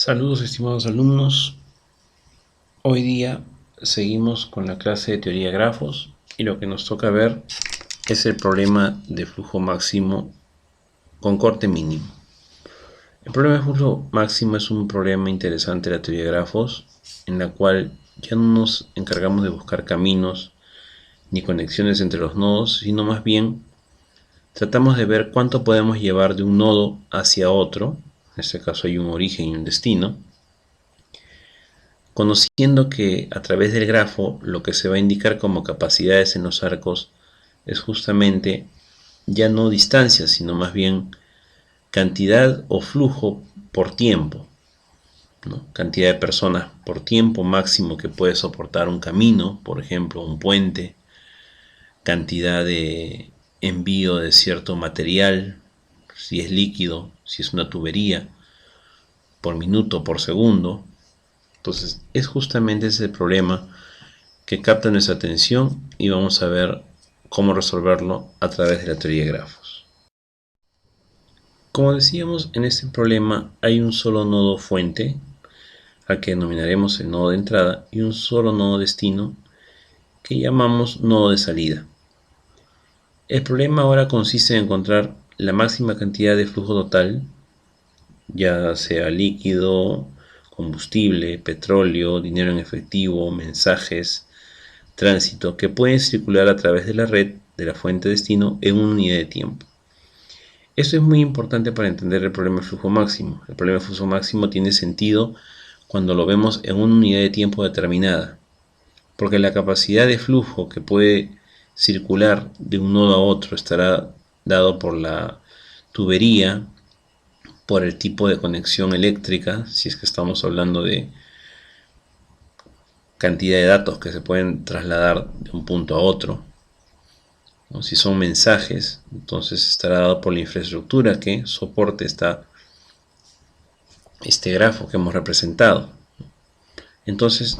Saludos estimados alumnos, hoy día seguimos con la clase de teoría de grafos y lo que nos toca ver es el problema de flujo máximo con corte mínimo. El problema de flujo máximo es un problema interesante de la teoría de grafos en la cual ya no nos encargamos de buscar caminos ni conexiones entre los nodos, sino más bien tratamos de ver cuánto podemos llevar de un nodo hacia otro. En este caso hay un origen y un destino, conociendo que a través del grafo lo que se va a indicar como capacidades en los arcos es justamente ya no distancia, sino más bien cantidad o flujo por tiempo, ¿no? Cantidad de personas por tiempo máximo que puede soportar un camino, por ejemplo, un puente, cantidad de envío de cierto material, si es líquido, si es una tubería, por minuto, por segundo. Entonces, es justamente ese el problema que capta nuestra atención y vamos a ver cómo resolverlo a través de la teoría de grafos. Como decíamos, en este problema hay un solo nodo fuente, al que denominaremos el nodo de entrada, y un solo nodo destino, que llamamos nodo de salida. El problema ahora consiste en encontrar la máxima cantidad de flujo total, ya sea líquido, combustible, petróleo, dinero en efectivo, mensajes, tránsito, que pueden circular a través de la red de la fuente destino en una unidad de tiempo. Esto es muy importante para entender el problema de flujo máximo. El problema de flujo máximo tiene sentido cuando lo vemos en una unidad de tiempo determinada, porque la capacidad de flujo que puede circular de un nodo a otro estará dado por la tubería, por el tipo de conexión eléctrica, si es que estamos hablando de cantidad de datos que se pueden trasladar de un punto a otro, ¿no? Si son mensajes, entonces estará dado por la infraestructura que soporte este grafo que hemos representado. Entonces,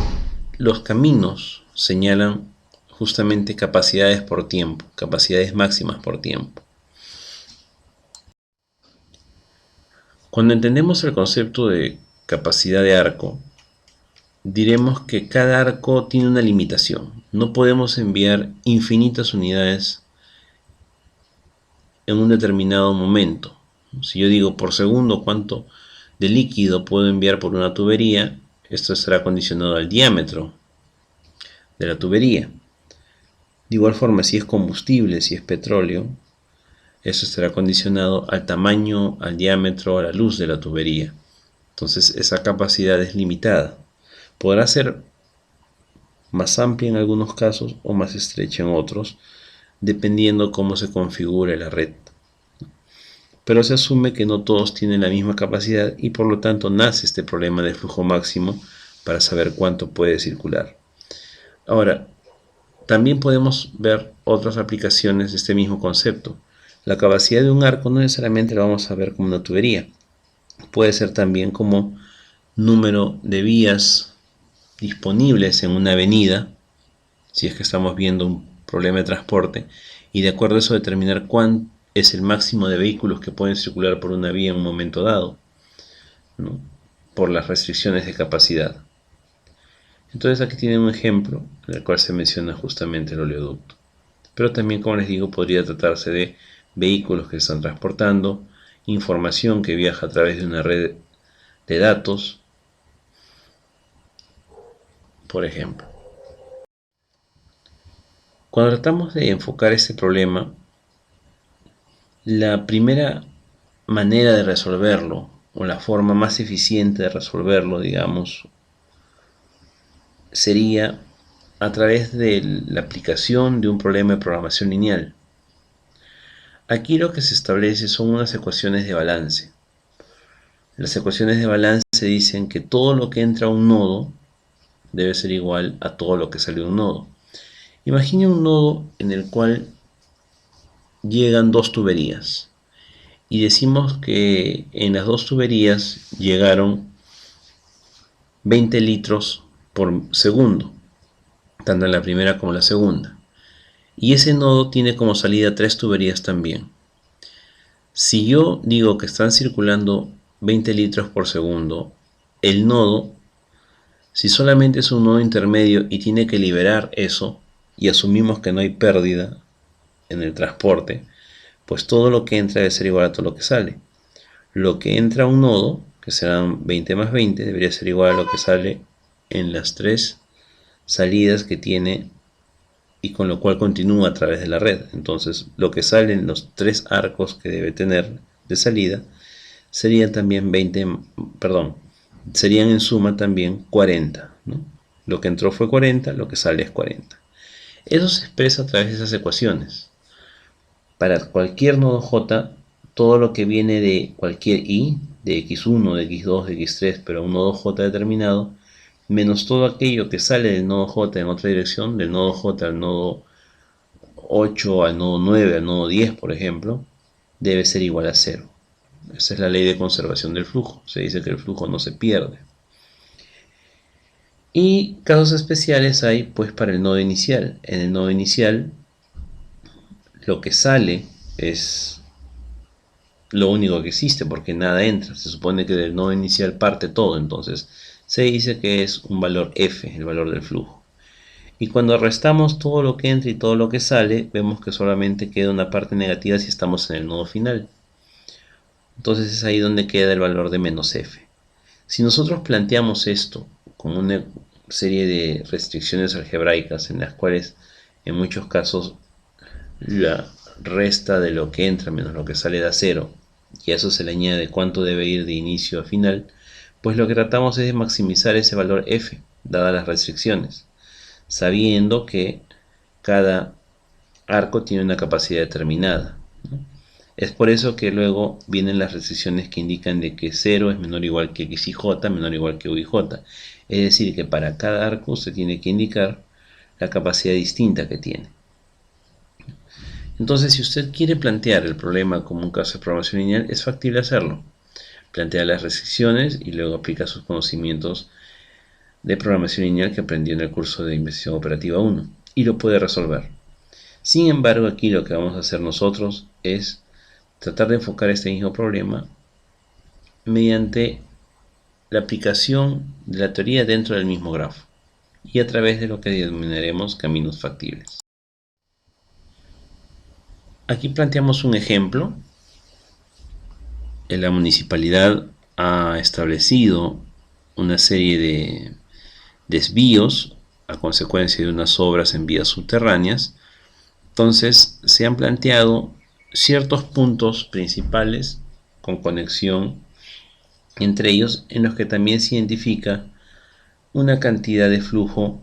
los caminos señalan justamente capacidades por tiempo, capacidades máximas por tiempo. Cuando entendemos el concepto de capacidad de arco, diremos que cada arco tiene una limitación. No podemos enviar infinitas unidades en un determinado momento. Si yo digo por segundo cuánto de líquido puedo enviar por una tubería, esto estará condicionado al diámetro de la tubería. De igual forma, si es combustible, si es petróleo, eso estará condicionado al tamaño, al diámetro, a la luz de la tubería. Entonces esa capacidad es limitada. Podrá ser más amplia en algunos casos o más estrecha en otros, dependiendo cómo se configure la red. Pero se asume que no todos tienen la misma capacidad y por lo tanto nace este problema de flujo máximo para saber cuánto puede circular. Ahora, también podemos ver otras aplicaciones de este mismo concepto. La capacidad de un arco no necesariamente la vamos a ver como una tubería. Puede ser también como número de vías disponibles en una avenida, si es que estamos viendo un problema de transporte, y de acuerdo a eso determinar cuán es el máximo de vehículos que pueden circular por una vía en un momento dado, ¿no? Por las restricciones de capacidad. Entonces aquí tienen un ejemplo en el cual se menciona justamente el oleoducto. Pero también, como les digo, podría tratarse de vehículos que están transportando, información que viaja a través de una red de datos, por ejemplo. Cuando tratamos de enfocar este problema, la primera manera de resolverlo, o la forma más eficiente de resolverlo, digamos, sería a través de la aplicación de un problema de programación lineal. Aquí lo que se establece son unas ecuaciones de balance. Las ecuaciones de balance dicen que todo lo que entra a un nodo debe ser igual a todo lo que sale de un nodo. Imagine un nodo en el cual llegan dos tuberías y decimos que en las dos tuberías llegaron 20 litros por segundo, tanto en la primera como en la segunda. Y ese nodo tiene como salida tres tuberías también. Si yo digo que están circulando 20 litros por segundo el nodo, si solamente es un nodo intermedio y tiene que liberar eso, y asumimos que no hay pérdida en el transporte, pues todo lo que entra debe ser igual a todo lo que sale. Lo que entra a un nodo, que serán 20 más 20, debería ser igual a lo que sale en las 3 salidas que tiene y con lo cual continúa a través de la red. Entonces, lo que sale en los 3 arcos que debe tener de salida serían también 20, perdón, serían en suma también 40, ¿no? Lo que entró fue 40, lo que sale es 40. Eso se expresa a través de esas ecuaciones. Para cualquier nodo J, todo lo que viene de cualquier I, de x1, de x2, de x3, pero un nodo J determinado, menos todo aquello que sale del nodo J en otra dirección, del nodo J al nodo 8, al nodo 9, al nodo 10, por ejemplo, debe ser igual a 0. Esa es la ley de conservación del flujo. Se dice que el flujo no se pierde. Y casos especiales hay pues para el nodo inicial. En el nodo inicial lo que sale es lo único que existe porque nada entra. Se supone que del nodo inicial parte todo, entonces se dice que es un valor f, el valor del flujo. Y cuando restamos todo lo que entra y todo lo que sale, vemos que solamente queda una parte negativa si estamos en el nodo final. Entonces es ahí donde queda el valor de menos f. Si nosotros planteamos esto con una serie de restricciones algebraicas en las cuales en muchos casos la resta de lo que entra menos lo que sale da 0 y a eso se le añade cuánto debe ir de inicio a final, pues lo que tratamos es de maximizar ese valor f, dadas las restricciones, sabiendo que cada arco tiene una capacidad determinada, ¿no? Es por eso que luego vienen las restricciones que indican de que 0 es menor o igual que x y j, menor o igual que u y j. Es decir, que para cada arco se tiene que indicar la capacidad distinta que tiene. Entonces, si usted quiere plantear el problema como un caso de programación lineal, es factible hacerlo. Plantea las restricciones y luego aplica sus conocimientos de programación lineal que aprendió en el curso de investigación operativa 1 y lo puede resolver. Sin embargo, aquí lo que vamos a hacer nosotros es tratar de enfocar este mismo problema mediante la aplicación de la teoría dentro del mismo grafo y a través de lo que denominaremos caminos factibles. Aquí planteamos un ejemplo. La municipalidad ha establecido una serie de desvíos a consecuencia de unas obras en vías subterráneas. Entonces se han planteado ciertos puntos principales con conexión entre ellos, en los que también se identifica una cantidad de flujo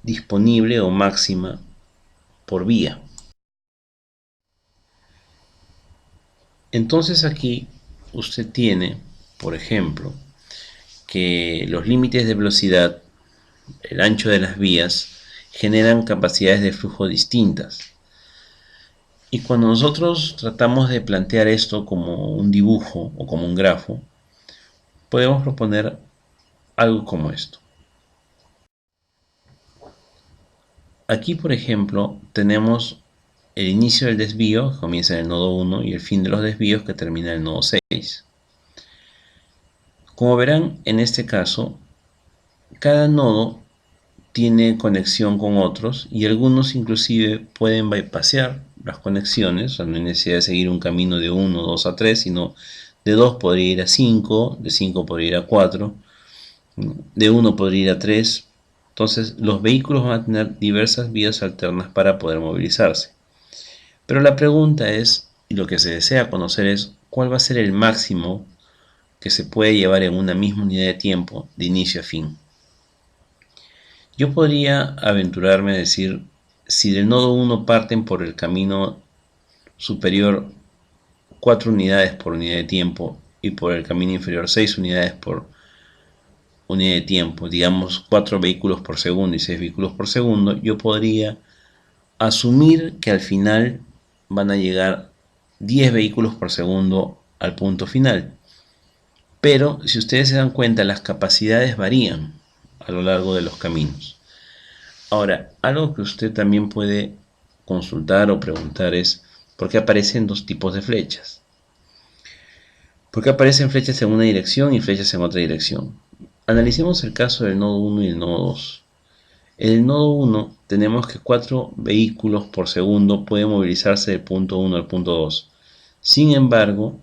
disponible o máxima por vía. Entonces aquí usted tiene, por ejemplo, que los límites de velocidad, el ancho de las vías, generan capacidades de flujo distintas. Y cuando nosotros tratamos de plantear esto como un dibujo o como un grafo, podemos proponer algo como esto. Aquí, por ejemplo, tenemos el inicio del desvío, que comienza en el nodo 1, y el fin de los desvíos, que termina en el nodo 6. Como verán, en este caso, cada nodo tiene conexión con otros, y algunos inclusive pueden bypassear las conexiones, o sea, no hay necesidad de seguir un camino de 1, 2 a 3, sino de 2 podría ir a 5, de 5 podría ir a 4, de 1 podría ir a 3. Entonces, los vehículos van a tener diversas vías alternas para poder movilizarse. Pero la pregunta es, y lo que se desea conocer es, ¿cuál va a ser el máximo que se puede llevar en una misma unidad de tiempo de inicio a fin? Yo podría aventurarme a decir, si del nodo 1 parten por el camino superior 4 unidades por unidad de tiempo y por el camino inferior 6 unidades por unidad de tiempo, digamos 4 vehículos por segundo y 6 vehículos por segundo, yo podría asumir que al final van a llegar 10 vehículos por segundo al punto final. Pero si ustedes se dan cuenta, las capacidades varían a lo largo de los caminos. Ahora, algo que usted también puede consultar o preguntar es ¿por qué aparecen dos tipos de flechas? Porque aparecen flechas en una dirección y flechas en otra dirección. Analicemos el caso del nodo 1 y el nodo 2. En el nodo 1 tenemos que 4 vehículos por segundo pueden movilizarse del punto 1 al punto 2. Sin embargo,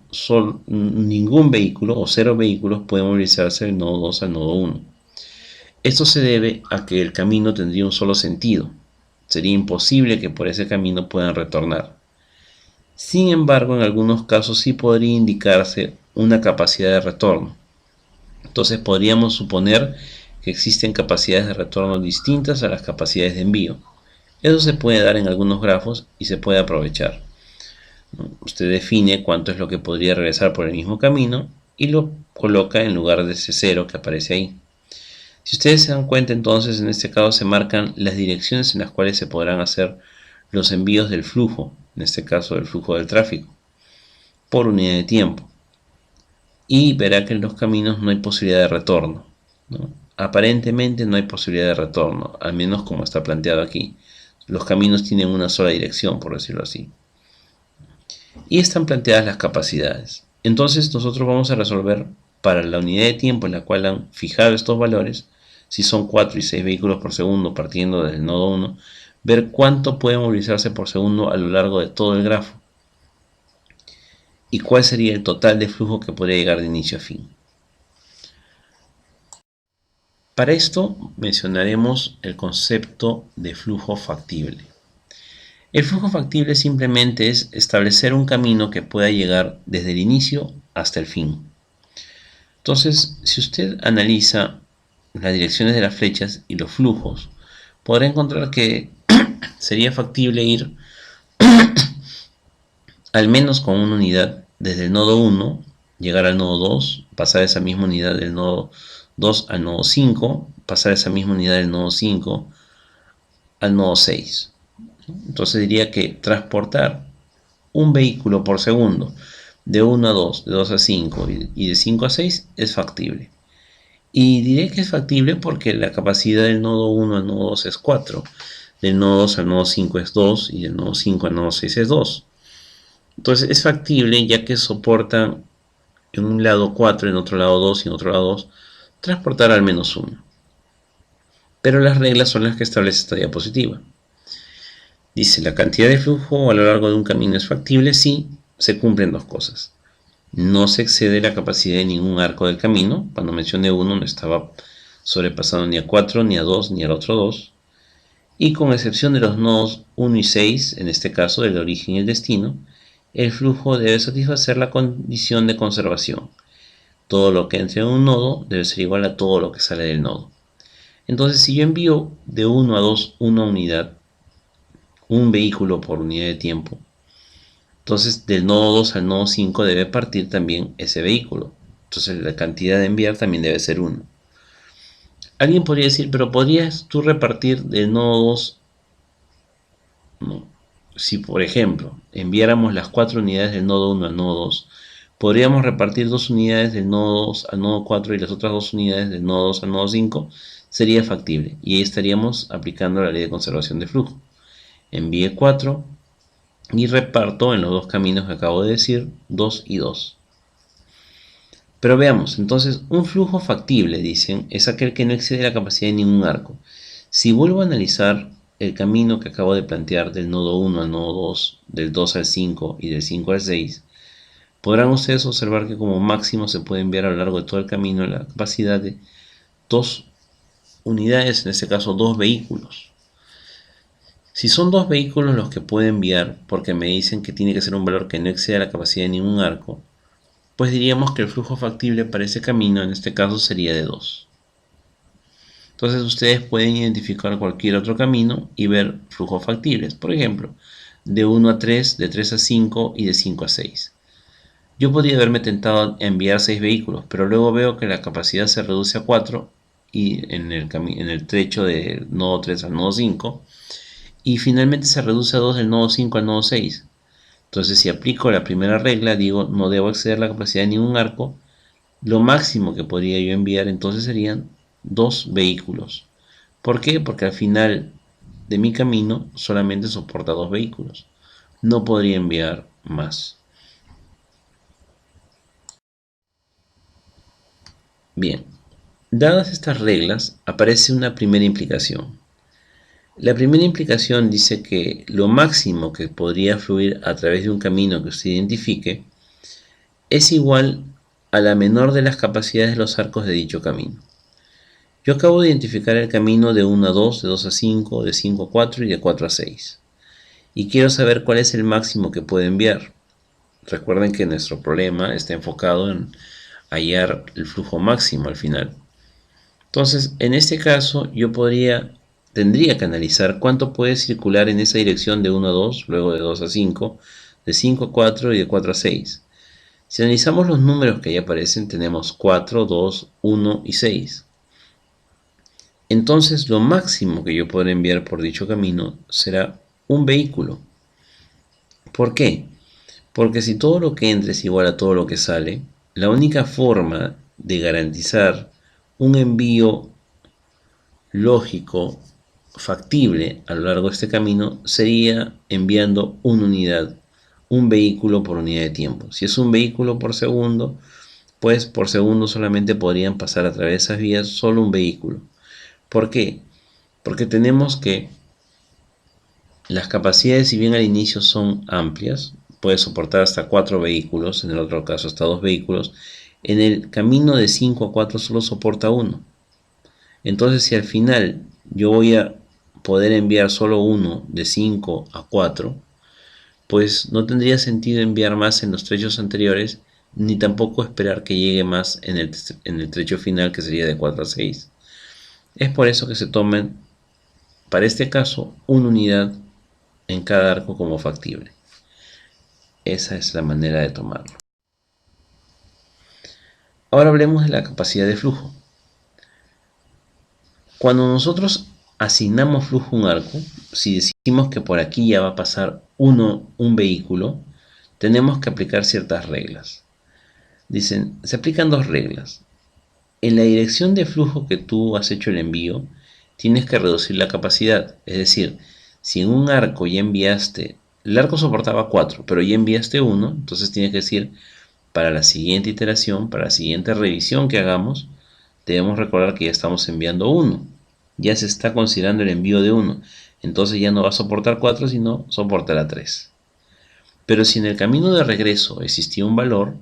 ningún vehículo o 0 vehículos puede movilizarse del nodo 2 al nodo 1. Esto se debe a que el camino tendría un solo sentido. Sería imposible que por ese camino puedan retornar. Sin embargo, en algunos casos sí podría indicarse una capacidad de retorno. Entonces podríamos suponer que existen capacidades de retorno distintas a las capacidades de envío. Eso se puede dar en algunos grafos y se puede aprovechar. Usted define cuánto es lo que podría regresar por el mismo camino y lo coloca en lugar de ese 0 que aparece ahí. Si ustedes se dan cuenta, entonces en este caso se marcan las direcciones en las cuales se podrán hacer los envíos del flujo, en este caso del flujo del tráfico, por unidad de tiempo. Y verá que en los caminos no hay posibilidad de retorno, ¿no? Aparentemente no hay posibilidad de retorno, al menos como está planteado aquí. Los caminos tienen una sola dirección, por decirlo así. Y están planteadas las capacidades. Entonces nosotros vamos a resolver para la unidad de tiempo en la cual han fijado estos valores, si son 4 y 6 vehículos por segundo partiendo del nodo 1, ver cuánto puede movilizarse por segundo a lo largo de todo el grafo y cuál sería el total de flujo que podría llegar de inicio a fin. Para esto mencionaremos el concepto de flujo factible. El flujo factible simplemente es establecer un camino que pueda llegar desde el inicio hasta el fin. Entonces, si usted analiza las direcciones de las flechas y los flujos, podrá encontrar que sería factible ir al menos con una unidad desde el nodo 1, llegar al nodo 2, pasar esa misma unidad del nodo 2 al nodo 5, pasar esa misma unidad del nodo 5 al nodo 6. Entonces diría que transportar un vehículo por segundo de 1 a 2, de 2 a 5 y de 5 a 6 es factible. Y diré que es factible porque la capacidad del nodo 1 al nodo 2 es 4, del nodo 2 al nodo 5 es 2 y del nodo 5 al nodo 6 es 2. Entonces es factible ya que soporta en un lado 4, en otro lado 2 y en otro lado 2, transportar al menos 1. Pero las reglas son las que establece esta diapositiva. Dice, la cantidad de flujo a lo largo de un camino es factible si se cumplen dos cosas. No se excede la capacidad de ningún arco del camino. Cuando mencioné 1 no estaba sobrepasando ni a 4, ni a 2, ni al otro 2. Y con excepción de los nodos 1 y 6, en este caso del origen y el destino, el flujo debe satisfacer la condición de conservación. Todo lo que entre en un nodo debe ser igual a todo lo que sale del nodo. Entonces, si yo envío de 1 a 2 una unidad, un vehículo por unidad de tiempo, entonces del nodo 2 al nodo 5 debe partir también ese vehículo. Entonces la cantidad de enviar también debe ser 1. Alguien podría decir, pero ¿podrías tú repartir del nodo 2? No. Si por ejemplo enviáramos las 4 unidades del nodo 1 al nodo 2, podríamos repartir 2 unidades del nodo 2 al nodo 4 y las otras 2 unidades del nodo 2 al nodo 5, sería factible. Y ahí estaríamos aplicando la ley de conservación de flujo. Envíe 4 y reparto en los dos caminos que acabo de decir, 2 y 2. Pero veamos, entonces, un flujo factible, dicen, es aquel que no excede la capacidad de ningún arco. Si vuelvo a analizar el camino que acabo de plantear del nodo 1 al nodo 2, del 2 al 5 y del 5 al 6, podrán ustedes observar que como máximo se puede enviar a lo largo de todo el camino la capacidad de 2 unidades, en este caso 2 vehículos. Si son 2 vehículos los que puedo enviar, porque me dicen que tiene que ser un valor que no exceda la capacidad de ningún arco, pues diríamos que el flujo factible para ese camino en este caso sería de 2. Entonces ustedes pueden identificar cualquier otro camino y ver flujos factibles. Por ejemplo, de 1 a 3, de 3 a 5 y de 5 a 6. Yo podría haberme tentado a enviar 6 vehículos, pero luego veo que la capacidad se reduce a 4 y en el trecho del nodo 3 al nodo 5 y finalmente se reduce a 2 del nodo 5 al nodo 6. Entonces si aplico la primera regla, digo no debo exceder la capacidad de ningún arco, lo máximo que podría yo enviar entonces serían 2 vehículos. ¿Por qué? Porque al final de mi camino solamente soporta 2 vehículos. No podría enviar más. Bien, dadas estas reglas, aparece una primera implicación. La primera implicación dice que lo máximo que podría fluir a través de un camino que usted identifique es igual a la menor de las capacidades de los arcos de dicho camino. Yo acabo de identificar el camino de 1 a 2, de 2 a 5, de 5 a 4 y de 4 a 6. Y quiero saber cuál es el máximo que puedo enviar. Recuerden que nuestro problema está enfocado en hallar el flujo máximo al final. Entonces, en este caso, tendría que analizar cuánto puede circular en esa dirección de 1 a 2, luego de 2 a 5, de 5 a 4 y de 4 a 6. Si analizamos los números que ahí aparecen, tenemos 4, 2, 1 y 6. Entonces, lo máximo que yo podré enviar por dicho camino será un vehículo. ¿Por qué? Porque si todo lo que entra es igual a todo lo que sale, la única forma de garantizar un envío lógico, factible a lo largo de este camino sería enviando una unidad, un vehículo por unidad de tiempo. Si es un vehículo por segundo, pues por segundo solamente podrían pasar a través de esas vías solo un vehículo. ¿Por qué? Porque tenemos que las capacidades, si bien al inicio son amplias, puede soportar hasta 4 vehículos, en el otro caso hasta 2 vehículos, en el camino de 5 a 4 solo soporta 1. Entonces, si al final yo voy a poder enviar solo uno de 5 a 4, pues no tendría sentido enviar más en los trechos anteriores, ni tampoco esperar que llegue más en el trecho final, que sería de 4 a 6. Es por eso que se toman, para este caso, una unidad en cada arco como factible. Esa es la manera de tomarlo. Ahora hablemos de la capacidad de flujo. Cuando nosotros asignamos flujo a un arco, si decimos que por aquí ya va a pasar un vehículo, tenemos que aplicar ciertas reglas. Dicen, se aplican dos reglas. En la dirección de flujo que tú has hecho el envío, tienes que reducir la capacidad. Es decir, si en un arco ya enviaste, el arco soportaba 4, pero ya enviaste 1, entonces tienes que decir, para la siguiente iteración, para la siguiente revisión que hagamos, debemos recordar que ya estamos enviando 1. Ya se está considerando el envío de 1. Entonces ya no va a soportar 4, sino soportará 3. Pero si en el camino de regreso existía un valor,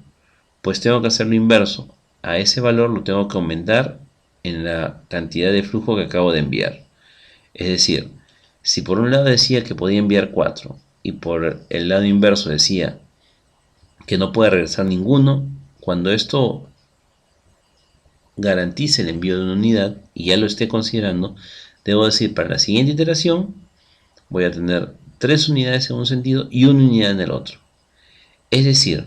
pues tengo que hacer lo inverso. A ese valor lo tengo que aumentar en la cantidad de flujo que acabo de enviar. Es decir, si por un lado decía que podía enviar 4 y por el lado inverso decía que no puede regresar ninguno, cuando esto garantice el envío de una unidad y ya lo esté considerando, debo decir, para la siguiente iteración voy a tener 3 unidades en un sentido y una unidad en el otro. Es decir,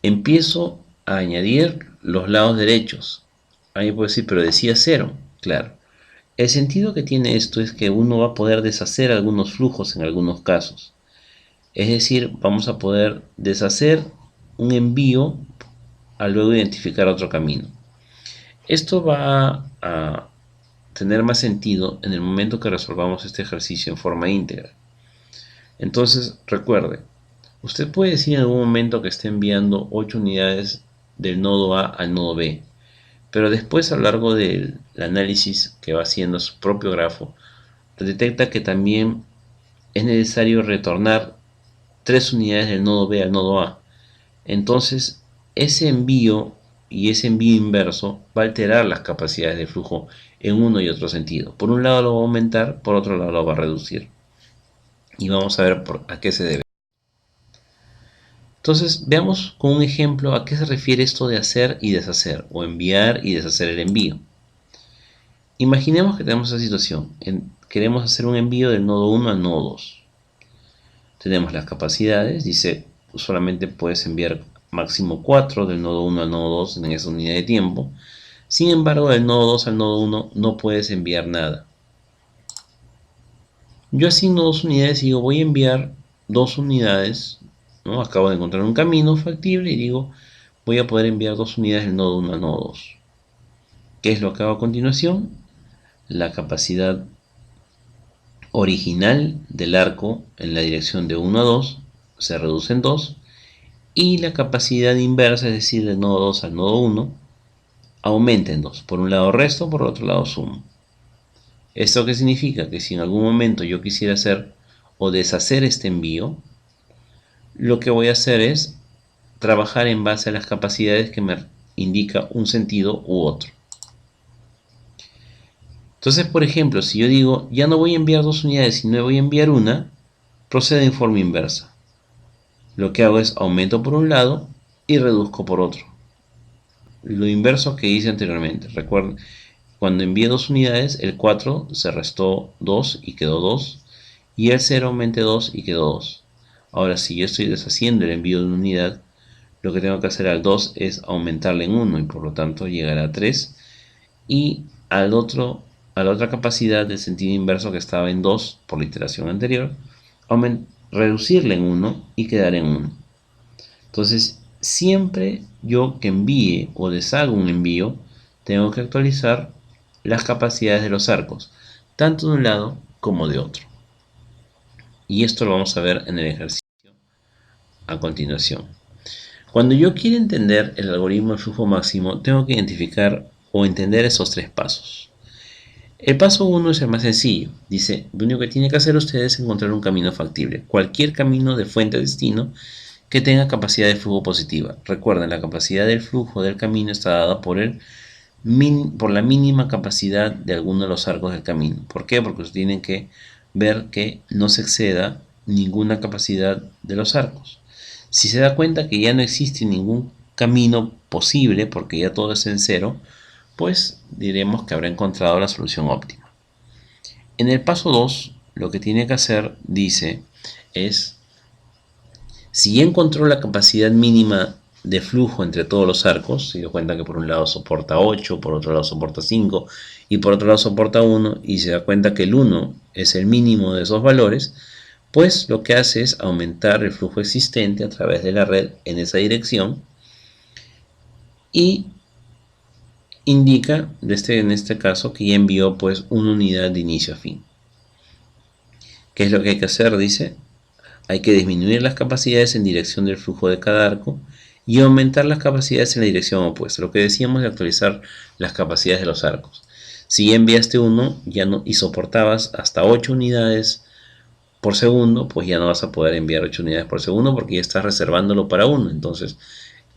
empiezo a añadir los lados derechos. Ahí puedo decir, pero decía 0. Claro. El sentido que tiene esto es que uno va a poder deshacer algunos flujos en algunos casos. Es decir, vamos a poder deshacer un envío al luego identificar otro camino. Esto va a tener más sentido en el momento que resolvamos este ejercicio en forma íntegra. Entonces, recuerde, usted puede decir en algún momento que está enviando 8 unidades del nodo A al nodo B, pero después a lo largo del análisis que va haciendo su propio grafo, detecta que también es necesario retornar 3 unidades del nodo B al nodo A. Entonces, ese envío y ese envío inverso va a alterar las capacidades de flujo en uno y otro sentido. Por un lado lo va a aumentar, por otro lado lo va a reducir. Y vamos a ver a qué se debe. Entonces, veamos con un ejemplo a qué se refiere esto de hacer y deshacer, o enviar y deshacer el envío. Imaginemos que tenemos esta situación. Queremos hacer un envío del nodo 1 al nodo 2. Tenemos las capacidades, dice, solamente puedes enviar máximo 4 del nodo 1 al nodo 2 en esa unidad de tiempo. Sin embargo, del nodo 2 al nodo 1 no puedes enviar nada. Yo asigno 2 unidades y digo, voy a enviar 2 unidades, ¿no? Acabo de encontrar un camino factible y digo, voy a poder enviar 2 unidades del nodo 1 al nodo 2. ¿Qué es lo que hago a continuación? La capacidad original del arco en la dirección de 1 a 2 se reduce en 2 y la capacidad inversa, es decir, del nodo 2 al nodo 1, aumenta en 2. Por un lado resto, por otro lado sumo. ¿Esto qué significa? Que si en algún momento yo quisiera hacer o deshacer este envío, lo que voy a hacer es trabajar en base a las capacidades que me indica un sentido u otro. Entonces, por ejemplo, si yo digo, ya no voy a enviar 2 unidades, sino voy a enviar una, procede en forma inversa. Lo que hago es aumento por un lado y reduzco por otro. Lo inverso que hice anteriormente. Recuerden, cuando envié 2 unidades, el 4 se restó 2 y quedó 2, y el 0 aumenté 2 y quedó 2. Ahora, si yo estoy deshaciendo el envío de una unidad, lo que tengo que hacer al 2 es aumentarle en 1 y por lo tanto llegar a 3, y a la otra capacidad del sentido inverso que estaba en 2 por la iteración anterior, reducirle en 1 y quedar en 1. Entonces, siempre yo que envíe o deshaga un envío, tengo que actualizar las capacidades de los arcos, tanto de un lado como de otro. Y esto lo vamos a ver en el ejercicio a continuación. Cuando yo quiero entender el algoritmo del flujo máximo, tengo que identificar o entender esos 3 pasos. El paso 1 es el más sencillo. Dice, lo único que tiene que hacer usted es encontrar un camino factible. Cualquier camino de fuente a destino que tenga capacidad de flujo positiva. Recuerden, la capacidad del flujo del camino está dada por la mínima capacidad de alguno de los arcos del camino. ¿Por qué? Porque ustedes tienen que ver que no se exceda ninguna capacidad de los arcos. Si se da cuenta que ya no existe ningún camino posible, porque ya todo es en cero, pues diremos que habrá encontrado la solución óptima. En el paso 2, lo que tiene que hacer, dice, es, si ya encontró la capacidad mínima de flujo entre todos los arcos, se dio cuenta que por un lado soporta 8, por otro lado soporta 5 y por otro lado soporta 1, y se da cuenta que el 1 es el mínimo de esos valores, pues lo que hace es aumentar el flujo existente a través de la red en esa dirección y indica en este caso que ya envió pues una unidad de inicio a fin. ¿Qué es lo que hay que hacer? Dice, hay que disminuir las capacidades en dirección del flujo de cada arco y aumentar las capacidades en la dirección opuesta. Lo que decíamos de actualizar las capacidades de los arcos. Si ya enviaste uno y soportabas hasta 8 unidades por segundo, pues ya no vas a poder enviar 8 unidades por segundo porque ya estás reservándolo para 1. Entonces,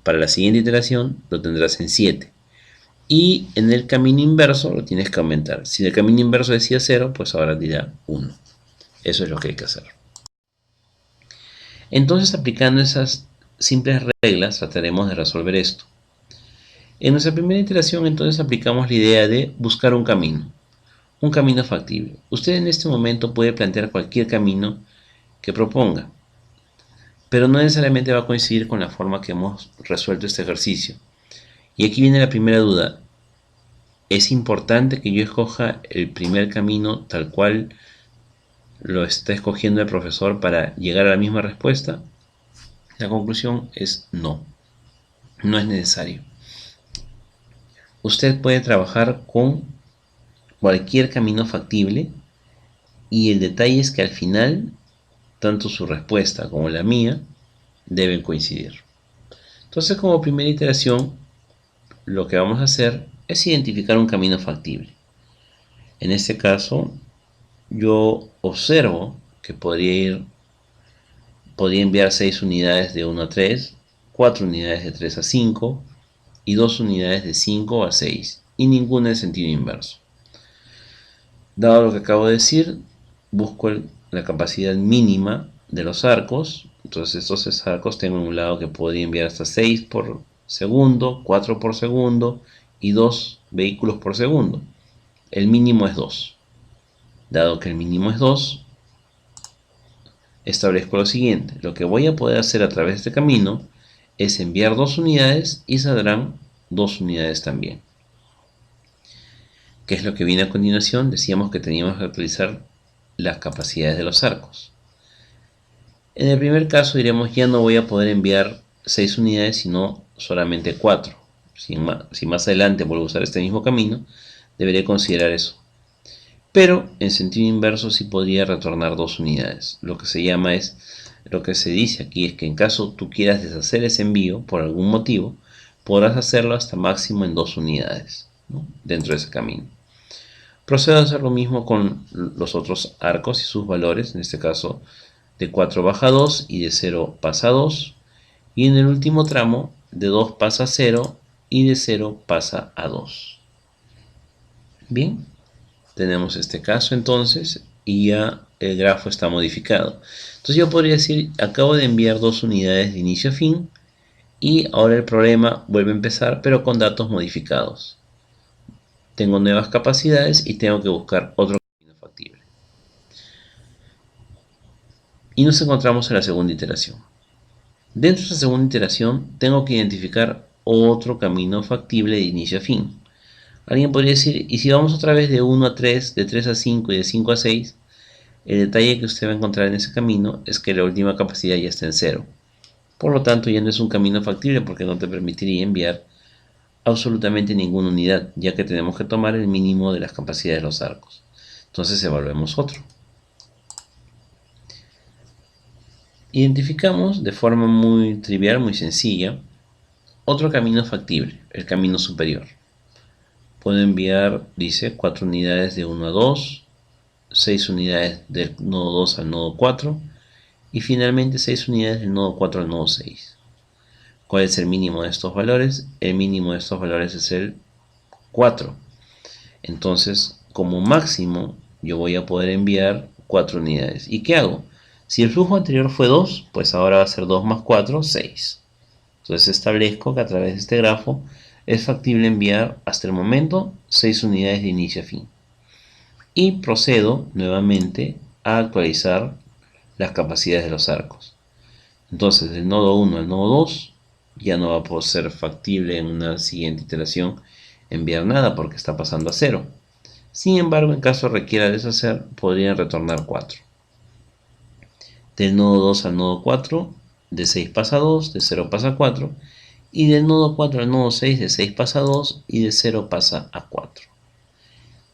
para la siguiente iteración lo tendrás en 7. Y en el camino inverso lo tienes que aumentar. Si el camino inverso decía 0, pues ahora dirá 1. Eso es lo que hay que hacer. Entonces, aplicando esas simples reglas, trataremos de resolver esto. En nuestra primera iteración, entonces, aplicamos la idea de buscar un camino factible. Usted en este momento puede plantear cualquier camino que proponga, pero no necesariamente va a coincidir con la forma que hemos resuelto este ejercicio. Y aquí viene la primera duda. ¿Es importante que yo escoja el primer camino tal cual lo está escogiendo el profesor para llegar a la misma respuesta? La conclusión es no. No es necesario. Usted puede trabajar con cualquier camino factible y el detalle es que al final tanto su respuesta como la mía deben coincidir. Entonces, como primera iteración, lo que vamos a hacer es identificar un camino factible. En este caso, yo observo que podría enviar 6 unidades de 1 a 3, 4 unidades de 3 a 5 y 2 unidades de 5 a 6, y ninguna en sentido inverso. Dado lo que acabo de decir, busco la capacidad mínima de los arcos. Entonces estos 6 arcos tengo en un lado que podría enviar hasta 6 por segundo, 4 por segundo y 2 vehículos por segundo. El mínimo es 2. Dado que el mínimo es 2, establezco lo siguiente. Lo que voy a poder hacer a través de este camino es enviar 2 unidades y saldrán 2 unidades también. ¿Qué es lo que viene a continuación? Decíamos que teníamos que actualizar las capacidades de los arcos. En el primer caso diremos, ya no voy a poder enviar 6 unidades, sino solamente 4. Si más adelante vuelvo a usar este mismo camino, deberé considerar eso. Pero en sentido inverso sí podría retornar 2 unidades. Lo que se dice aquí es que en caso tú quieras deshacer ese envío por algún motivo, podrás hacerlo hasta máximo en 2 unidades, ¿no?, dentro de ese camino. Procedo a hacer lo mismo con los otros arcos y sus valores, en este caso de 4 baja 2 y de 0 pasa a 2. Y en el último tramo de 2 pasa a 0 y de 0 pasa a 2. Bien, tenemos este caso entonces y ya el grafo está modificado. Entonces yo podría decir, acabo de enviar 2 unidades de inicio a fin y ahora el problema vuelve a empezar, pero con datos modificados. Tengo nuevas capacidades y tengo que buscar otro camino factible. Y nos encontramos en la segunda iteración. Dentro de esta segunda iteración tengo que identificar otro camino factible de inicio a fin. Alguien podría decir, ¿y si vamos otra vez de 1 a 3, de 3 a 5 y de 5 a 6? El detalle que usted va a encontrar en ese camino es que la última capacidad ya está en 0. Por lo tanto, ya no es un camino factible porque no te permitiría enviar absolutamente ninguna unidad, ya que tenemos que tomar el mínimo de las capacidades de los arcos. Entonces evaluemos otro. Identificamos de forma muy trivial, muy sencilla, otro camino factible, el camino superior. Puedo enviar, dice, 4 unidades de 1 a 2, 6 unidades del nodo 2 al nodo 4 y finalmente 6 unidades del nodo 4 al nodo 6. ¿Cuál es el mínimo de estos valores? El mínimo de estos valores es el 4. Entonces, como máximo, yo voy a poder enviar 4 unidades. ¿Y qué hago? Si el flujo anterior fue 2, pues ahora va a ser 2 más 4, 6. Entonces establezco que a través de este grafo es factible enviar hasta el momento 6 unidades de inicio a fin. Y procedo nuevamente a actualizar las capacidades de los arcos. Entonces del nodo 1 al nodo 2 ya no va a poder ser factible en una siguiente iteración enviar nada porque está pasando a 0. Sin embargo, en caso requiera deshacer, podrían retornar 4. Del nodo 2 al nodo 4, de 6 pasa a 2, de 0 pasa a 4. Y del nodo 4 al nodo 6, de 6 pasa a 2 y de 0 pasa a 4.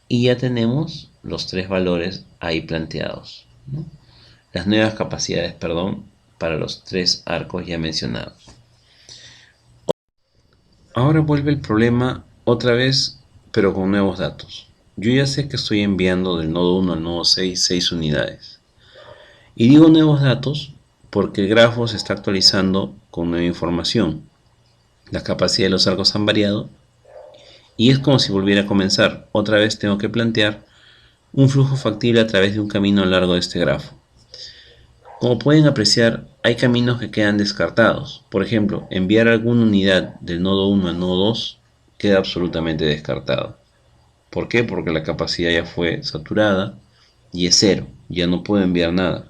Y ya tenemos los 3 valores ahí planteados, ¿no? Las nuevas capacidades, para los 3 arcos ya mencionados. Ahora vuelve el problema otra vez, pero con nuevos datos. Yo ya sé que estoy enviando del nodo 1 al nodo 6, 6 unidades. Y digo nuevos datos porque el grafo se está actualizando con nueva información. Las capacidades de los arcos han variado y es como si volviera a comenzar. Otra vez tengo que plantear un flujo factible a través de un camino a lo largo de este grafo. Como pueden apreciar, hay caminos que quedan descartados. Por ejemplo, enviar alguna unidad del nodo 1 al nodo 2 queda absolutamente descartado. ¿Por qué? Porque la capacidad ya fue saturada y es 0. Ya no puedo enviar nada.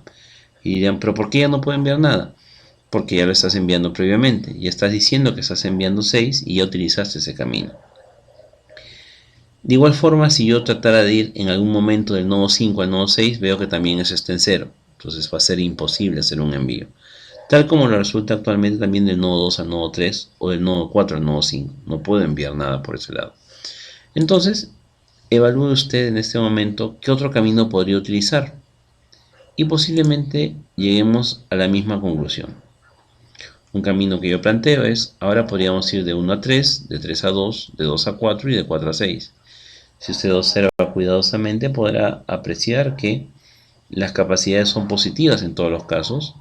Y dirán, ¿pero por qué ya no puedo enviar nada? Porque ya lo estás enviando previamente. Ya estás diciendo que estás enviando 6 y ya utilizaste ese camino. De igual forma, si yo tratara de ir en algún momento del nodo 5 al nodo 6, veo que también eso está en 0. Entonces va a ser imposible hacer un envío. Tal como lo resulta actualmente también del nodo 2 al nodo 3 o del nodo 4 al nodo 5. No puedo enviar nada por ese lado. Entonces, evalúe usted en este momento qué otro camino podría utilizar. Y posiblemente lleguemos a la misma conclusión. Un camino que yo planteo es, ahora podríamos ir de 1 a 3, de 3 a 2, de 2 a 4 y de 4 a 6. Si usted observa cuidadosamente podrá apreciar que las capacidades son positivas en todos los casos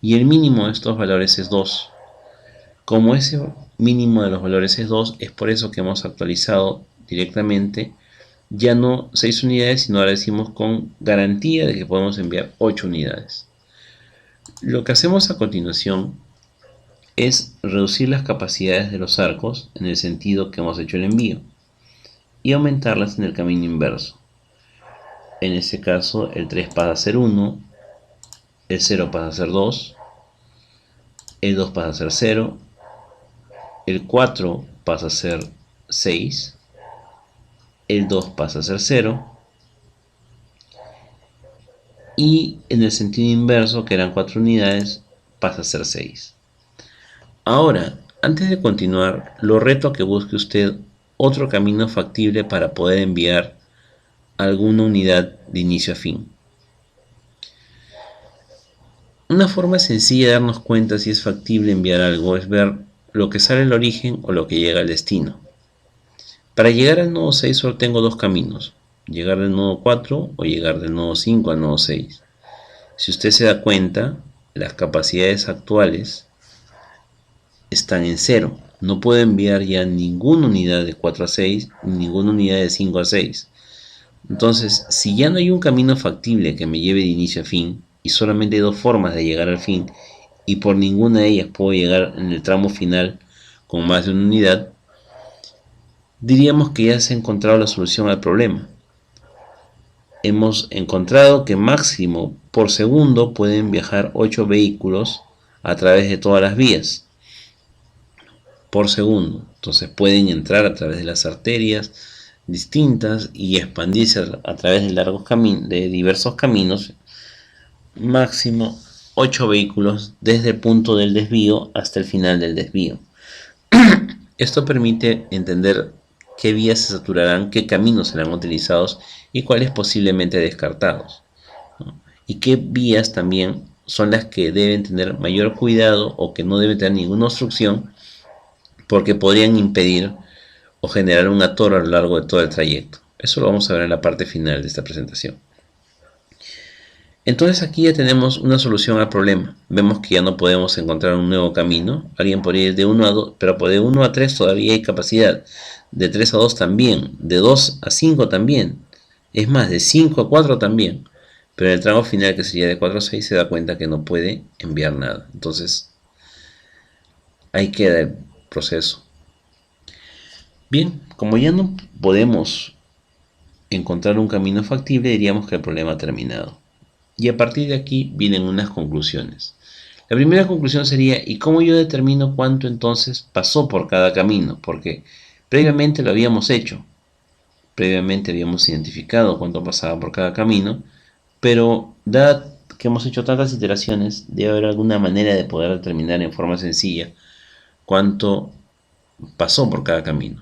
y el mínimo de estos valores es 2. Como ese mínimo de los valores es 2, es por eso que hemos actualizado directamente ya no 6 unidades, sino ahora decimos con garantía de que podemos enviar 8 unidades. Lo que hacemos a continuación es reducir las capacidades de los arcos en el sentido que hemos hecho el envío y aumentarlas en el camino inverso. En este caso el 3 pasa a ser 1, el 0 pasa a ser 2, el 2 pasa a ser 0, el 4 pasa a ser 6, el 2 pasa a ser 0 y en el sentido inverso, que eran 4 unidades, pasa a ser 6. Ahora, antes de continuar, lo reto a que busque usted otro camino factible para poder enviar alguna unidad de inicio a fin. Una forma sencilla de darnos cuenta si es factible enviar algo es ver lo que sale al origen o lo que llega al destino. Para llegar al nodo 6 solo tengo dos caminos, llegar del nodo 4 o llegar del nodo 5 al nodo 6. Si usted se da cuenta, las capacidades actuales están en 0. No puedo enviar ya ninguna unidad de 4 a 6, ni ninguna unidad de 5 a 6. Entonces, si ya no hay un camino factible que me lleve de inicio a fin, y solamente hay dos formas de llegar al fin, y por ninguna de ellas puedo llegar en el tramo final con más de una unidad, diríamos que ya se ha encontrado la solución al problema. Hemos encontrado que máximo por segundo pueden viajar 8 vehículos a través de todas las vías por segundo. Entonces pueden entrar a través de las arterias distintas y expandirse a través de de diversos caminos. Máximo 8 vehículos desde el punto del desvío hasta el final del desvío. Esto permite entender qué vías se saturarán, qué caminos serán utilizados y cuáles posiblemente descartados, ¿no? Y qué vías también son las que deben tener mayor cuidado o que no deben tener ninguna obstrucción porque podrían impedir o generar un atoro a lo largo de todo el trayecto. Eso lo vamos a ver en la parte final de esta presentación. Entonces aquí ya tenemos una solución al problema. Vemos que ya no podemos encontrar un nuevo camino. Alguien podría ir de 1 a 2, pero de 1 a 3 todavía hay capacidad. De 3 a 2 también. De 2 a 5 también. Es más, de 5 a 4 también. Pero en el tramo final, que sería de 4 a 6, se da cuenta que no puede enviar nada. Entonces, ahí queda el proceso. Bien, como ya no podemos encontrar un camino factible, diríamos que el problema ha terminado. Y a partir de aquí vienen unas conclusiones. La primera conclusión sería, ¿y cómo yo determino cuánto entonces pasó por cada camino? Porque previamente lo habíamos hecho. Previamente habíamos identificado cuánto pasaba por cada camino, pero dado que hemos hecho tantas iteraciones, debe haber alguna manera de poder determinar en forma sencilla cuánto pasó por cada camino.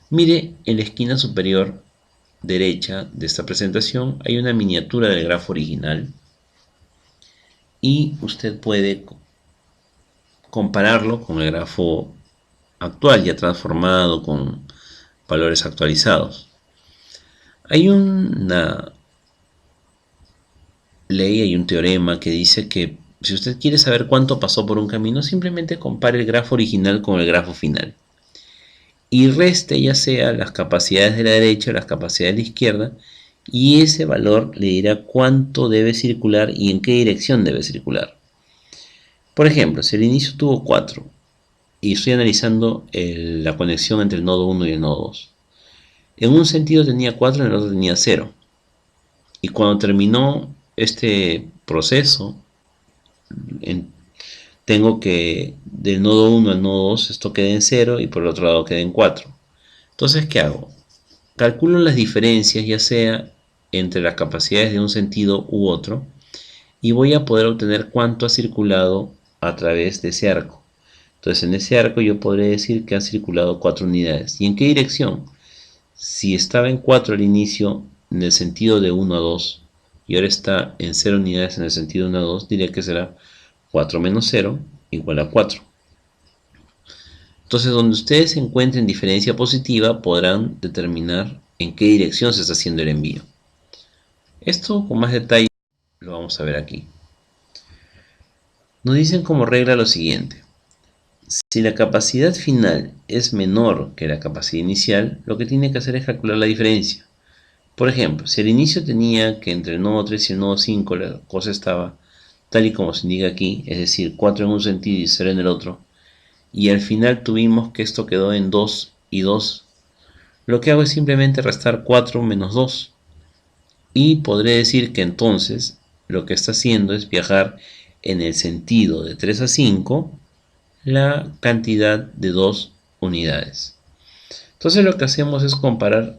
Mire, en la esquina superior derecha de esta presentación hay una miniatura del grafo original y usted puede compararlo con el grafo actual ya transformado con valores actualizados. Hay una ley, hay un teorema que dice que si usted quiere saber cuánto pasó por un camino, simplemente compare el grafo original con el grafo final y reste ya sea las capacidades de la derecha o las capacidades de la izquierda, y ese valor le dirá cuánto debe circular y en qué dirección debe circular. Por ejemplo, si el inicio tuvo 4 y estoy analizando la conexión entre el nodo 1 y el nodo 2, en un sentido tenía 4, en el otro tenía 0, y cuando terminó este proceso tengo que del nodo 1 al nodo 2 esto quede en 0 y por el otro lado quede en 4. Entonces, ¿qué hago? Calculo las diferencias ya sea entre las capacidades de un sentido u otro y voy a poder obtener cuánto ha circulado a través de ese arco. Entonces en ese arco yo podré decir que han circulado 4 unidades. ¿Y en qué dirección? Si estaba en 4 al inicio en el sentido de 1 a 2 y ahora está en 0 unidades en el sentido de 1 a 2, diría que será 4 menos 0 igual a 4. Entonces, donde ustedes encuentren diferencia positiva, podrán determinar en qué dirección se está haciendo el envío. Esto con más detalle lo vamos a ver aquí. Nos dicen como regla lo siguiente. Si la capacidad final es menor que la capacidad inicial, lo que tiene que hacer es calcular la diferencia. Por ejemplo, si al inicio tenía que entre el nodo 3 y el nodo 5 la cosa estaba tal y como se indica aquí, es decir, 4 en un sentido y 0 en el otro, y al final tuvimos que esto quedó en 2 y 2, lo que hago es simplemente restar 4 menos 2 y podré decir que entonces lo que está haciendo es viajar en el sentido de 3 a 5 la cantidad de 2 unidades. Entonces lo que hacemos es comparar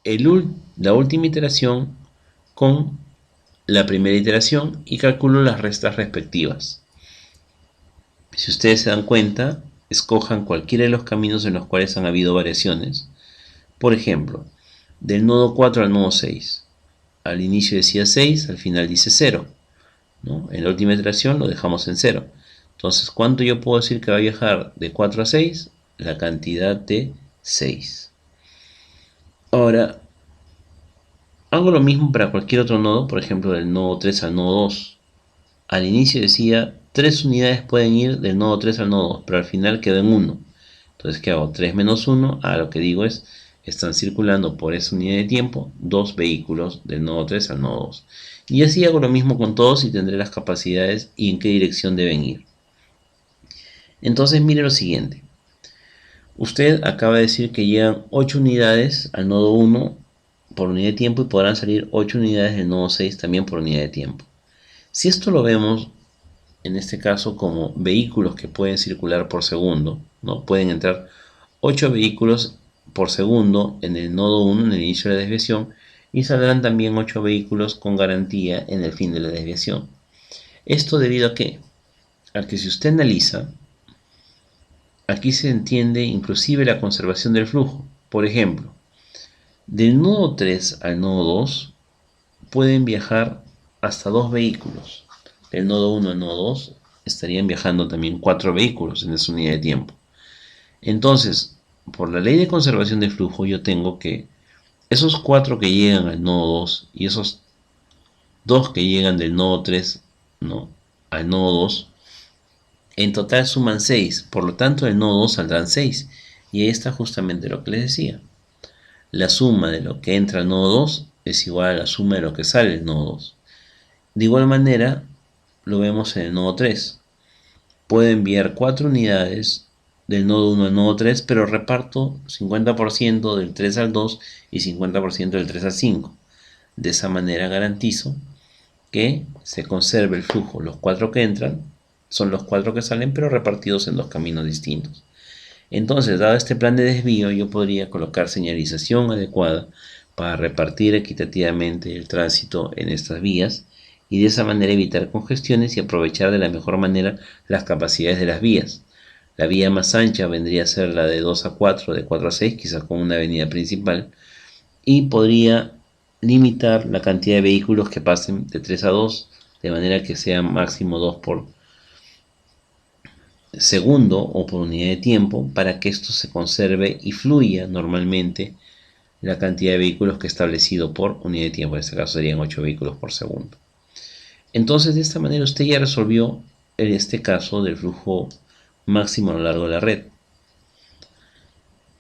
la última iteración con la primera iteración y calculo las restas respectivas. Si ustedes se dan cuenta, escojan cualquiera de los caminos en los cuales han habido variaciones. Por ejemplo, del nodo 4 al nodo 6. Al inicio decía 6, al final dice 0, ¿no? En la última iteración lo dejamos en 0. Entonces, ¿cuánto yo puedo decir que va a viajar de 4 a 6? La cantidad de 6. Ahora, hago lo mismo para cualquier otro nodo, por ejemplo, del nodo 3 al nodo 2. Al inicio decía 3 unidades pueden ir del nodo 3 al nodo 2, pero al final quedó en 1. Entonces, ¿qué hago? 3 menos 1, lo que digo es, están circulando por esa unidad de tiempo 2 vehículos del nodo 3 al nodo 2. Y así hago lo mismo con todos y tendré las capacidades y en qué dirección deben ir. Entonces, mire lo siguiente. Usted acaba de decir que llegan 8 unidades al nodo 1 por unidad de tiempo y podrán salir 8 unidades del nodo 6 también por unidad de tiempo. Si esto lo vemos en este caso como vehículos que pueden circular por segundo, ¿no? Pueden entrar 8 vehículos por segundo en el nodo 1 en el inicio de la desviación y saldrán también 8 vehículos con garantía en el fin de la desviación. ¿Esto debido a qué? A que si usted analiza, aquí se entiende inclusive la conservación del flujo. Por ejemplo, del nodo 3 al nodo 2 pueden viajar hasta 2 vehículos. Del nodo 1 al nodo 2 estarían viajando también 4 vehículos en esa unidad de tiempo. Entonces, por la ley de conservación de flujo, yo tengo que esos 4 que llegan al nodo 2 y esos 2 que llegan del nodo 3, ¿no?, al nodo 2, en total suman 6. Por lo tanto, del nodo 2 saldrán 6. Y ahí está justamente lo que les decía. La suma de lo que entra al nodo 2 es igual a la suma de lo que sale del nodo 2. De igual manera, lo vemos en el nodo 3. Puedo enviar 4 unidades del nodo 1 al nodo 3, pero reparto 50% del 3 al 2 y 50% del 3 al 5. De esa manera garantizo que se conserve el flujo. Los 4 que entran son los 4 que salen, pero repartidos en 2 caminos distintos. Entonces, dado este plan de desvío, yo podría colocar señalización adecuada para repartir equitativamente el tránsito en estas vías y de esa manera evitar congestiones y aprovechar de la mejor manera las capacidades de las vías. La vía más ancha vendría a ser la de 2 a 4, de 4 a 6, quizás con una avenida principal, y podría limitar la cantidad de vehículos que pasen de 3 a 2, de manera que sea máximo 2 por segundo o por unidad de tiempo, para que esto se conserve y fluya normalmente la cantidad de vehículos que he establecido por unidad de tiempo. En este caso serían 8 vehículos por segundo. Entonces, de esta manera usted ya resolvió en este caso del flujo máximo a lo largo de la red,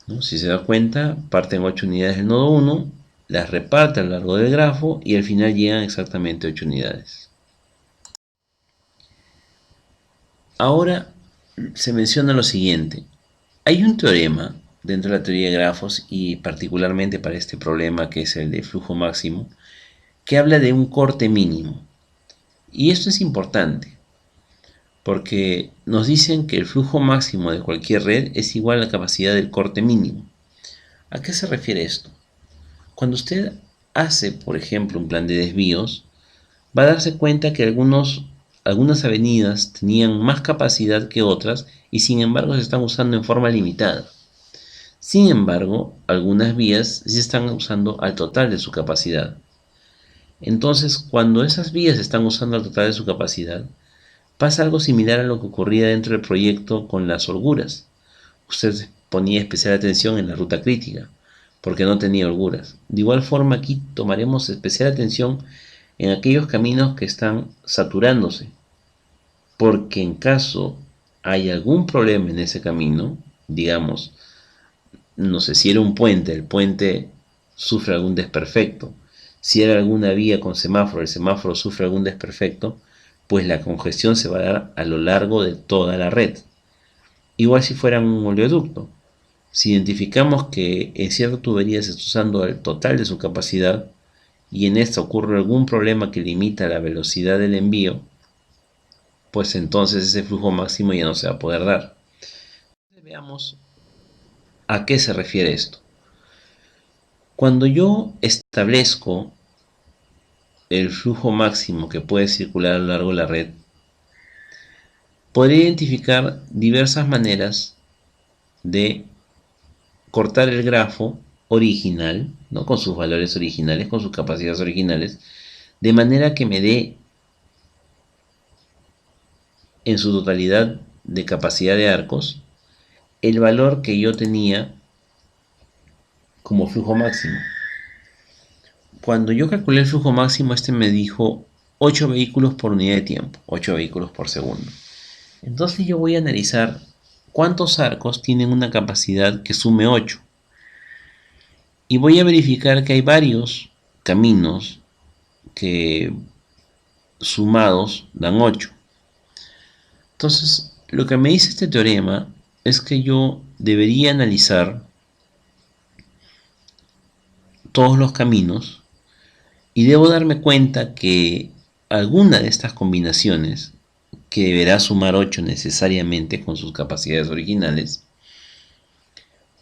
¿no? Si se da cuenta, parten 8 unidades del nodo 1, las reparte a lo largo del grafo y al final llegan exactamente 8 unidades. Ahora se menciona lo siguiente. Hay un teorema dentro de la teoría de grafos y particularmente para este problema que es el de flujo máximo, que habla de un corte mínimo. Y esto es importante porque nos dicen que el flujo máximo de cualquier red es igual a la capacidad del corte mínimo. ¿A qué se refiere esto? Cuando usted hace, por ejemplo, un plan de desvíos, va a darse cuenta que algunas avenidas tenían más capacidad que otras y sin embargo se están usando en forma limitada. Sin embargo, algunas vías sí están usando al total de su capacidad. Entonces, cuando esas vías están usando al total de su capacidad, pasa algo similar a lo que ocurría dentro del proyecto con las holguras. Usted ponía especial atención en la ruta crítica, porque no tenía holguras. De igual forma, aquí tomaremos especial atención en aquellos caminos que están saturándose, porque en caso hay algún problema en ese camino, digamos, no sé, si era un puente, el puente sufre algún desperfecto. Si era alguna vía con semáforo, el semáforo sufre algún desperfecto, pues la congestión se va a dar a lo largo de toda la red. Igual si fuera un oleoducto. Si identificamos que en cierta tubería se está usando el total de su capacidad y en esta ocurre algún problema que limita la velocidad del envío, pues entonces ese flujo máximo ya no se va a poder dar. Veamos a qué se refiere esto. Cuando yo establezco el flujo máximo que puede circular a lo largo de la red, podría identificar diversas maneras de cortar el grafo original, ¿no?, con sus valores originales, con sus capacidades originales, de manera que me dé en su totalidad de capacidad de arcos el valor que yo tenía como flujo máximo. Cuando yo calculé el flujo máximo, este me dijo 8 vehículos por unidad de tiempo, 8 vehículos por segundo. Entonces yo voy a analizar cuántos arcos tienen una capacidad que sume 8. Y voy a verificar que hay varios caminos que sumados dan 8. Entonces, lo que me dice este teorema es que yo debería analizar todos los caminos y debo darme cuenta que alguna de estas combinaciones, que deberá sumar 8 necesariamente con sus capacidades originales,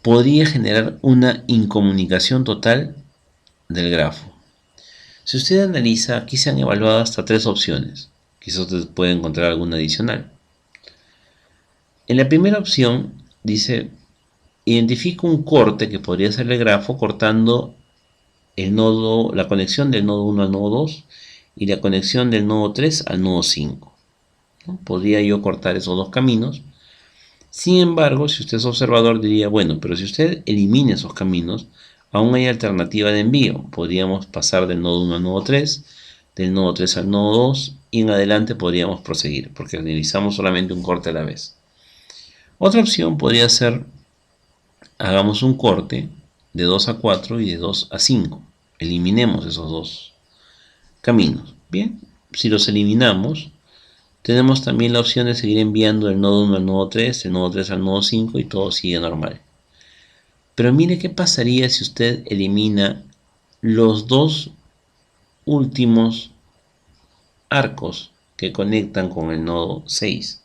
podría generar una incomunicación total del grafo. Si usted analiza, aquí se han evaluado hasta 3 opciones. Quizás usted puede encontrar alguna adicional. En la primera opción dice, identifica un corte que podría ser el grafo cortando la conexión del nodo 1 al nodo 2 y la conexión del nodo 3 al nodo 5. ¿No? Podría yo cortar esos dos caminos. Sin embargo, si usted es observador, diría, bueno, pero si usted elimina esos caminos, aún hay alternativa de envío. Podríamos pasar del nodo 1 al nodo 3, del nodo 3 al nodo 2 y en adelante podríamos proseguir, porque realizamos solamente un corte a la vez. Otra opción podría ser, hagamos un corte de 2 a 4 y de 2 a 5. Eliminemos esos dos caminos. Bien, si los eliminamos, tenemos también la opción de seguir enviando del nodo 1 al nodo 3, del nodo 3 al nodo 5 y todo sigue normal. Pero mire qué pasaría si usted elimina los dos últimos arcos que conectan con el nodo 6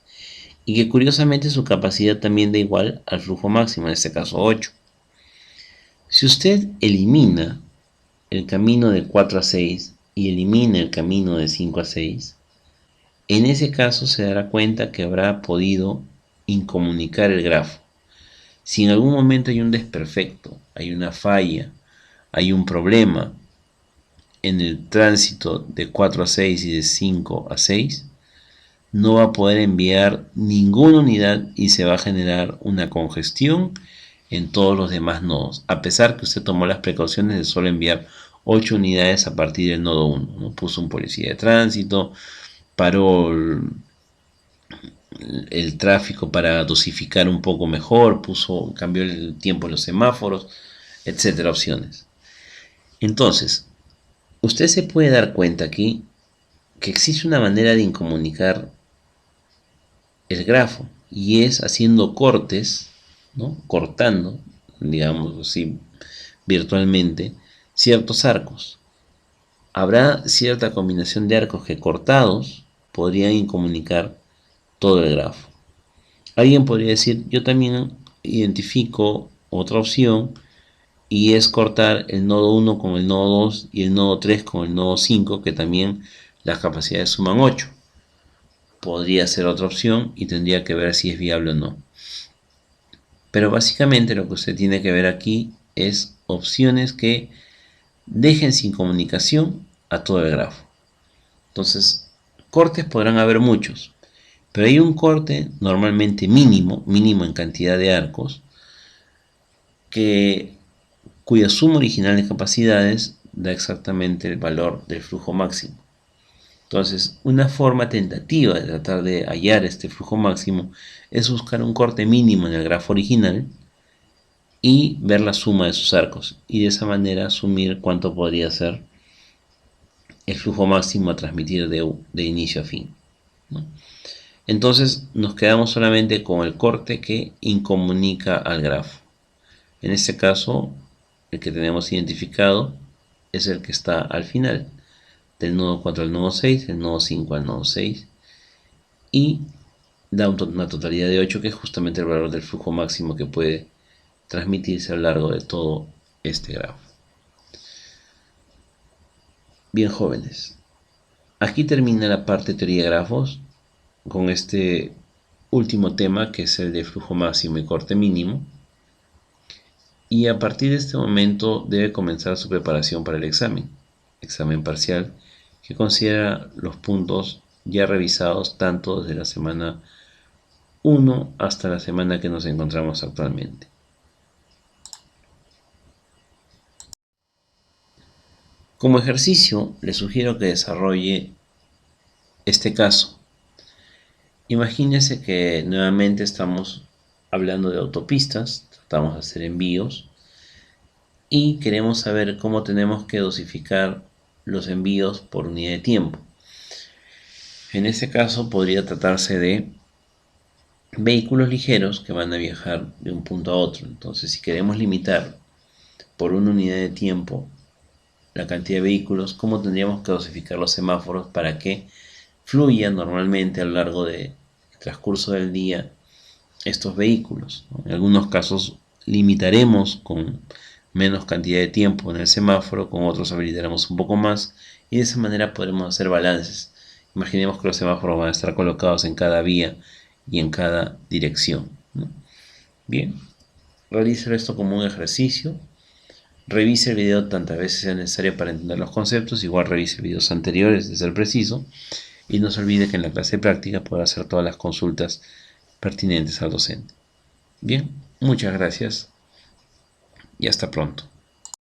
y que curiosamente su capacidad también da igual al flujo máximo, en este caso 8. Si usted elimina el camino de 4 a 6 y elimina el camino de 5 a 6, en ese caso se dará cuenta que habrá podido incomunicar el grafo. Si en algún momento hay un desperfecto, hay una falla, hay un problema en el tránsito de 4 a 6 y de 5 a 6, no va a poder enviar ninguna unidad y se va a generar una congestión en todos los demás nodos, a pesar que usted tomó las precauciones de solo enviar 8 unidades a partir del nodo 1, ¿no? Puso un policía de tránsito, paró el tráfico para dosificar un poco mejor, cambió el tiempo en los semáforos, etcétera, opciones. Entonces, usted se puede dar cuenta aquí que existe una manera de incomunicar el grafo y es haciendo cortes, ¿no? Cortando, digamos así, virtualmente, ciertos arcos. Habrá cierta combinación de arcos que cortados podrían incomunicar todo el grafo. Alguien podría decir, yo también identifico otra opción y es cortar el nodo 1 con el nodo 2 y el nodo 3 con el nodo 5, que también las capacidades suman 8. Podría ser otra opción y tendría que ver si es viable o no. Pero básicamente lo que usted tiene que ver aquí es opciones que dejen sin comunicación a todo el grafo. Entonces, cortes podrán haber muchos, pero hay un corte normalmente mínimo en cantidad de arcos, cuya suma original de capacidades da exactamente el valor del flujo máximo. Entonces, una forma tentativa de tratar de hallar este flujo máximo es buscar un corte mínimo en el grafo original y ver la suma de sus arcos, y de esa manera asumir cuánto podría ser el flujo máximo a transmitir de inicio a fin, ¿no? Entonces nos quedamos solamente con el corte que incomunica al grafo. En este caso, el que tenemos identificado es el que está al final, del nodo 4 al nodo 6, del nodo 5 al nodo 6, y da una totalidad de 8, que es justamente el valor del flujo máximo que puede transmitirse a lo largo de todo este grafo. Bien, jóvenes, aquí termina la parte de teoría de grafos con este último tema, que es el de flujo máximo y corte mínimo, y a partir de este momento debe comenzar su preparación para el examen parcial, que considera los puntos ya revisados tanto desde la semana 1 hasta la semana que nos encontramos actualmente. Como ejercicio, les sugiero que desarrolle este caso. Imagínense que nuevamente estamos hablando de autopistas, tratamos de hacer envíos y queremos saber cómo tenemos que dosificar los envíos por unidad de tiempo. En este caso podría tratarse de vehículos ligeros que van a viajar de un punto a otro. Entonces, si queremos limitar por una unidad de tiempo la cantidad de vehículos, ¿cómo tendríamos que dosificar los semáforos para que fluya normalmente a lo largo del transcurso del día estos vehículos? En algunos casos limitaremos con menos cantidad de tiempo en el semáforo, con otros habilitaremos un poco más y de esa manera podremos hacer balances. Imaginemos que los semáforos van a estar colocados en cada vía y en cada dirección, ¿no? Bien, realice esto como un ejercicio. Revise el video tantas veces sea necesario para entender los conceptos, igual revise videos anteriores de ser preciso y no se olvide que en la clase práctica podrá hacer todas las consultas pertinentes al docente. Bien, muchas gracias y hasta pronto.